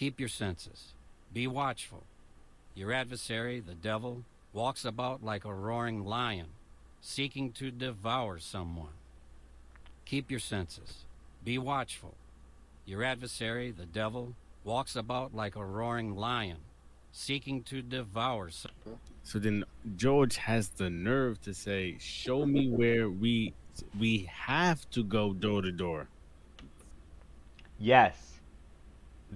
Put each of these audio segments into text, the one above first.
Keep your senses. Be watchful. Your adversary, the devil, walks about like a roaring lion, seeking to devour someone. Keep your senses. Be watchful. Your adversary, the devil, walks about like a roaring lion, seeking to devour someone. So then George has the nerve to say, "Show me where we have to go door to door." Yes,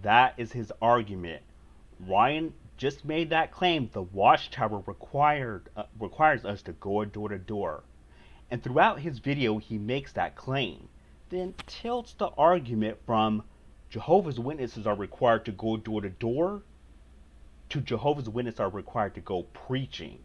that is his argument. Ryan just made that claim. The Watchtower requires us to go door to door. And throughout his video, he makes that claim, then tilts the argument from Jehovah's Witnesses are required to go door to door to Jehovah's Witnesses are required to go preaching.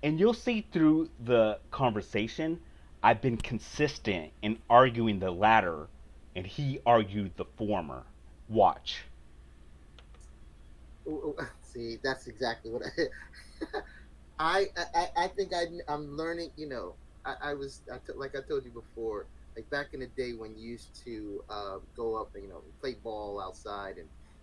And you'll see through the conversation, I've been consistent in arguing the latter, and he argued the former. Watch. See, that's exactly what I think I'm learning. I was like I told you before, like back in the day when you used to go up and play ball outside,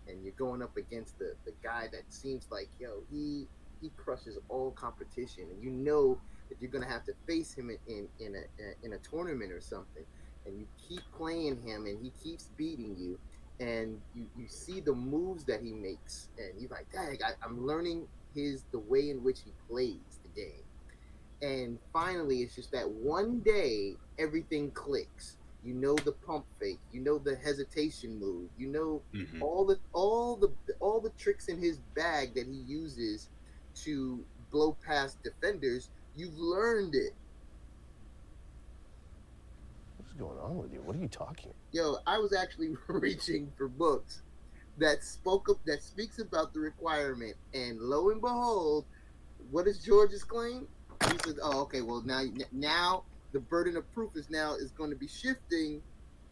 and you're going up against the guy that seems like he crushes all competition, and that you're gonna have to face him in a tournament or something, and you keep playing him, and he keeps beating you, and you see the moves that he makes, and you're like, dang, I'm learning the way in which he plays the game. And finally, it's just that one day everything clicks. You know the pump fake, you know the hesitation move, you know Mm-hmm. all the tricks in his bag that he uses to blow past defenders. You've learned it. What's going on with you? What are you talking? Yo, I was actually reaching for books that speaks about the requirement, and lo and behold, what is George's claim? He says, "Oh, okay. Well, now the burden of proof is going to be shifting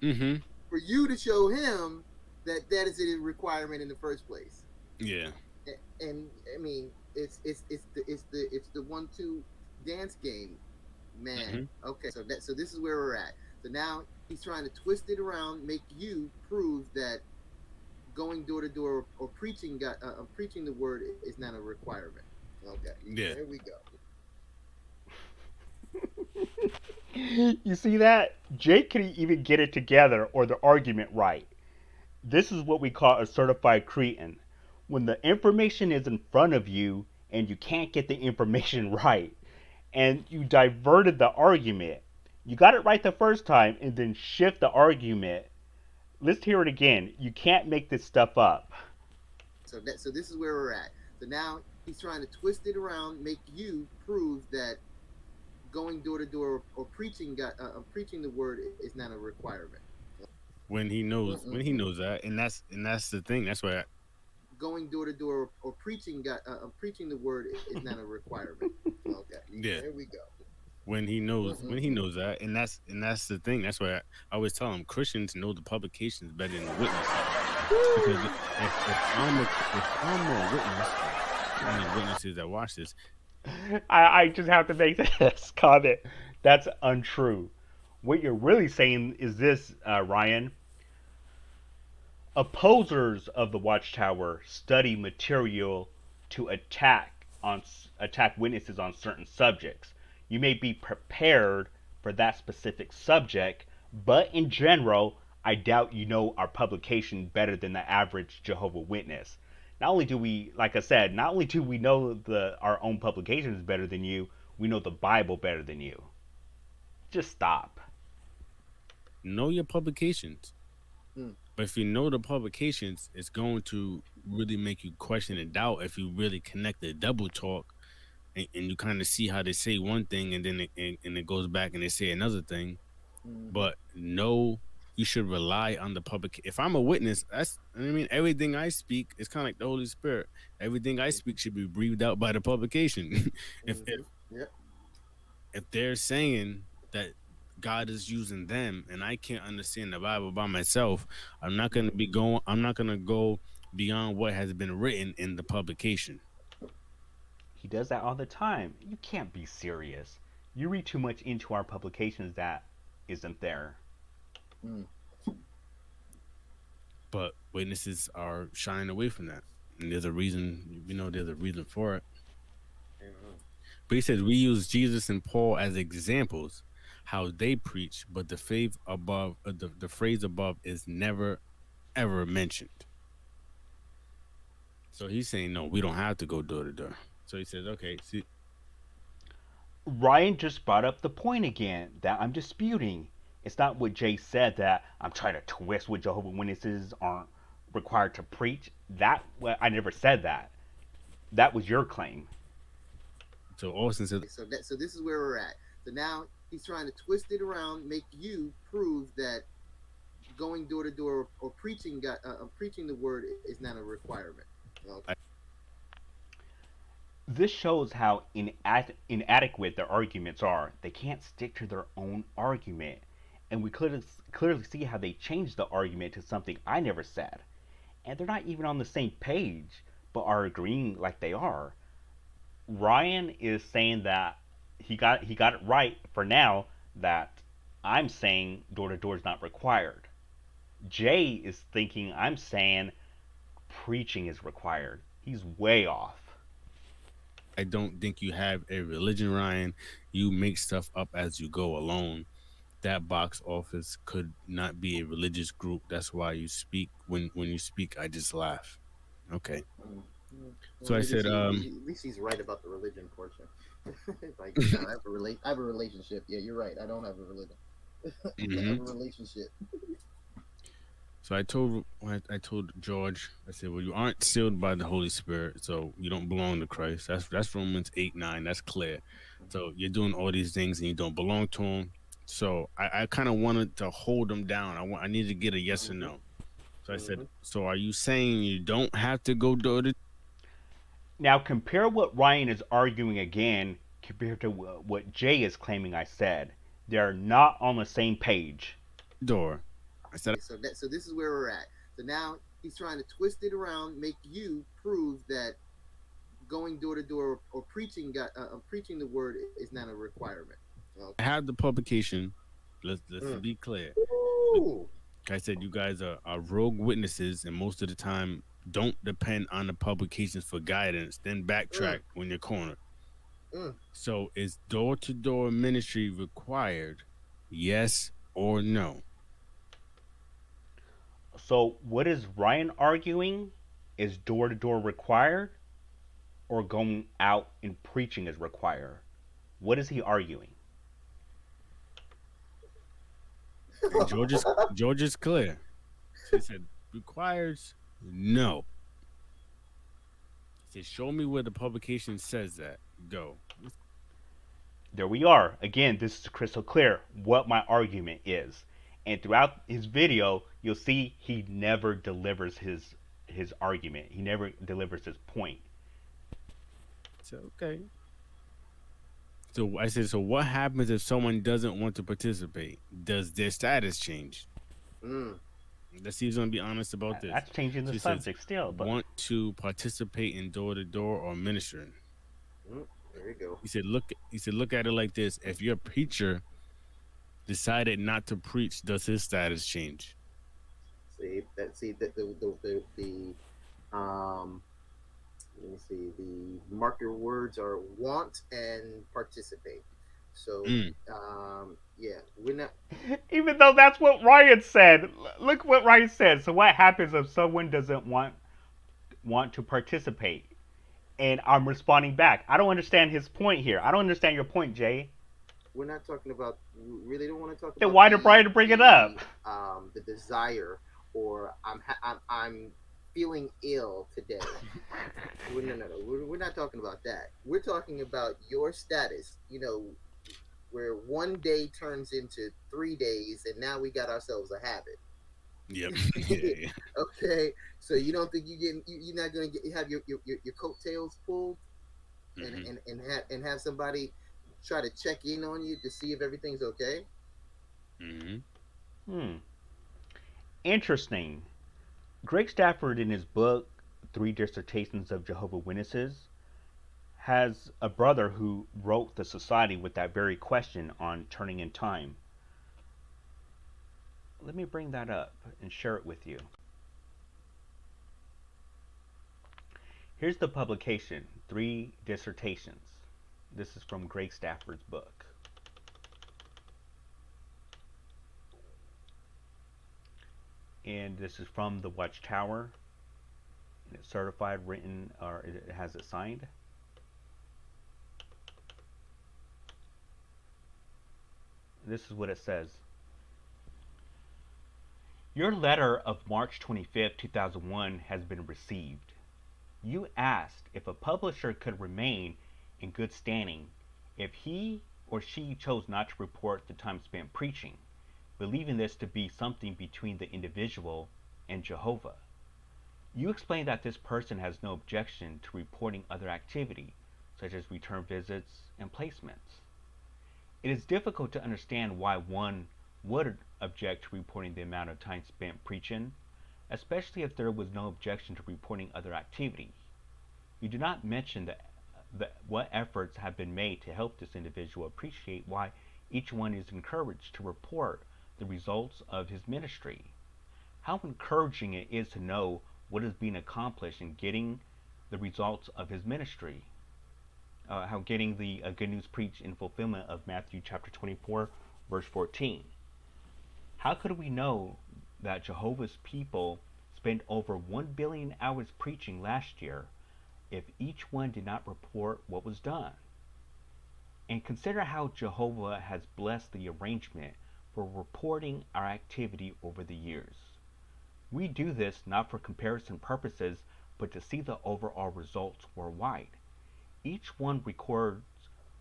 Mm-hmm. for you to show him that is a requirement in the first place." Yeah. And I mean, it's the 1-2 dance game, man. Mm-hmm. Okay, so this is where we're at. So now he's trying to twist it around, make you prove that going door to door or preaching the word is not a requirement. Okay, Yeah. there we go. You see that? Jake couldn't even get it together or the argument right. This is what we call a certified cretin. When the information is in front of you and you can't get the information right, and you diverted the argument. You got it right the first time and then shift the argument. Let's hear it again. You can't make this stuff up. So this is where we're at. So now he's trying to twist it around, make you prove that going door to door or preaching the word is not a requirement. When he knows that, and that's the thing. That's why. Going door to door or preaching the word is not a requirement. Okay, Yeah. there we go. When he knows that, and that's the thing. That's why I always tell him Christians know the publications better than the witnesses. Because if I'm a witness, any witnesses that watch this, I just have to make this comment. That's untrue. What you're really saying is this, Ryan. Opposers of the Watchtower study material to attack witnesses on certain subjects. You may be prepared for that specific subject, but in general, I doubt you know our publication better than the average Jehovah Witness. Not only do we, like I said, not only do we know our own publications better than you, we know the Bible better than you. Just stop. know your publications. Mm. But if you know the publications, it's going to really make you question and doubt if you really connect the double talk and you kind of see how they say one thing and then and it goes back and they say another thing. Mm-hmm. But no, you should rely on the public. If I'm a witness, everything I speak is kind of like the Holy Spirit. Everything I speak should be breathed out by the publication. if, if Mm-hmm. Yep. if they're saying that God is using them and I can't understand the Bible by myself, I'm not gonna go beyond what has been written in the publication. He does that all the time. You can't be serious. You read too much into our publications that isn't there. Mm. but witnesses are shying away from that, and there's a reason. There's a reason for it. Mhm. But he says we use Jesus and Paul as examples how they preach, but the phrase above is never ever mentioned. So he's saying no, we don't have to go door to door. So he says, okay, see, Ryan just brought up the point again that I'm disputing. It's not what Jay said that I'm trying to twist what Jehovah Witnesses aren't required to preach. I never said that. That was your claim. so Austin says, So this is where we're at. So now he's trying to twist it around, make you prove that going door to door or preaching the word is not a requirement. Okay. This shows how inadequate their arguments are. They can't stick to their own argument. And we clearly see how they changed the argument to something I never said. And they're not even on the same page, but are agreeing like they are. Ryan is saying that he got it right for now, that I'm saying door to door is not required. Jay is thinking I'm saying preaching is required. He's way off. I don't think you have a religion, Ryan. You make stuff up as you go along. That box office could not be a religious group. That's why you speak. When you speak, I just laugh. Okay. Well, So I said, at least he's right about the religion portion. Like, no, I have a relationship. Yeah, you're right. I don't have a religion. I have a relationship. So I told George, I said, well, you aren't sealed by the Holy Spirit, so you don't belong to Christ. That's Romans 8:9. That's clear. So you're doing all these things and you don't belong to him. So I kind of wanted to hold him down. I needed to get a yes or no. So I said, so are you saying you don't have to go door to Now compare what Ryan is arguing again compared to what Jay is claiming I said. They're not on the same page. door? I said, So this is where we're at. So now he's trying to twist it around, make you prove that going door to door or preaching the word is not a requirement. I have the publication. Let's be clear. Ooh. Like I said, you guys are rogue witnesses, and most of the time don't depend on the publications for guidance, then backtrack when you're cornered. So is door to door ministry required? Yes or no? So what is Ryan arguing? Is door to door required, or going out and preaching is required? What is he arguing? And George is clear. He said requires no. He said, show me where the publication says that. Go. There we are. Again, this is crystal clear what my argument is. And throughout his video, you'll see he never delivers his argument. He never delivers his point. So okay. So I said, so what happens if someone doesn't want to participate? Does their status change? Let's see who's going to be honest about this. That's changing the subject still. But want to participate in door to door or ministering? There you go. He said, look at it like this. If your preacher decided not to preach, does his status change? See that the let me see, the marker words are want and participate. So yeah, we're not. even though that's what Ryan said, look what Ryan said. So what happens if someone doesn't want to participate? And I'm responding back. I don't understand his point here. I don't understand your point, Jay. We're not talking about. We really don't want to talk Then about. why did Brian bring it up? The desire, or I'm feeling ill today. No. We're not talking about that. We're talking about your status. You know, where one day turns into 3 days, and now we got ourselves a habit. Yep. Yeah. Okay, so you don't think you're not going to have your coattails pulled, and have somebody try to check in on you to see if everything's okay? Interesting. Greg Stafford, in his book, Three Dissertations of Jehovah Witnesses, has a brother who wrote the society with that very question on turning in time. Let me bring that up and share it with you. Here's the publication, 3 dissertations. This is from Greg Stafford's book. And this is from the Watchtower. And it's certified, written, or it has it signed. This is what it says. Your letter of March 25, 2001 has been received. You asked if a publisher could remain in good standing if he or she chose not to report the time spent preaching, believing this to be something between the individual and Jehovah. You explained that this person has no objection to reporting other activity, such as return visits and placements. It is difficult to understand why one would object to reporting the amount of time spent preaching, especially if there was no objection to reporting other activity. You do not mention what efforts have been made to help this individual appreciate why each one is encouraged to report the results of his ministry. How encouraging it is to know what is being accomplished in getting the results of his ministry. How getting the good news preached in fulfillment of Matthew chapter 24, verse 14. How could we know that Jehovah's people spent over 1 billion hours preaching last year if each one did not report what was done? And consider how Jehovah has blessed the arrangement for reporting our activity over the years. We do this not for comparison purposes, but to see the overall results worldwide. Each one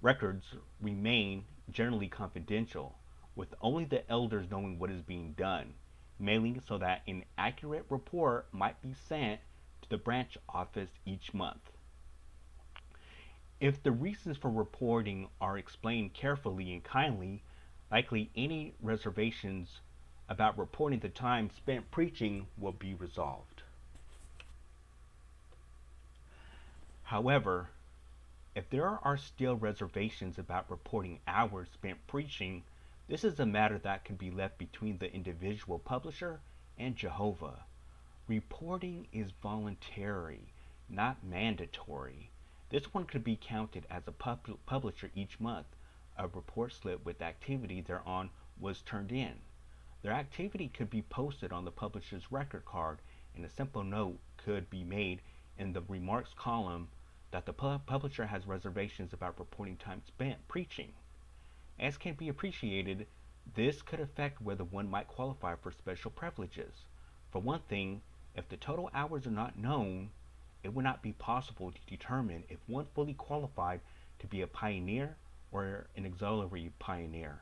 records remain generally confidential, with only the elders knowing what is being done, mailing so that an accurate report might be sent to the branch office each month. If the reasons for reporting are explained carefully and kindly, likely any reservations about reporting the time spent preaching will be resolved. However, if there are still reservations about reporting hours spent preaching, this is a matter that can be left between the individual publisher and Jehovah. Reporting is voluntary, not mandatory. This one could be counted as a publisher each month. A report slip with activity thereon was turned in. Their activity could be posted on the publisher's record card, and a simple note could be made in the remarks column that the publisher has reservations about reporting time spent preaching. As can be appreciated, this could affect whether one might qualify for special privileges. For one thing, if the total hours are not known, it would not be possible to determine if one fully qualified to be a pioneer or an auxiliary pioneer.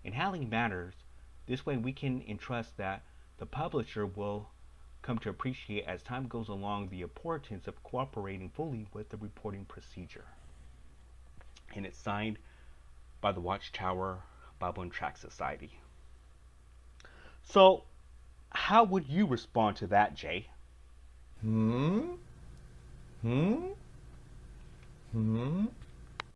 In handling matters, this way we can entrust that the publisher will come to appreciate as time goes along the importance of cooperating fully with the reporting procedure. And it's signed by the Watchtower Bible and Tract Society. So, how would you respond to that, Jay? Hmm? Hmm? Hmm?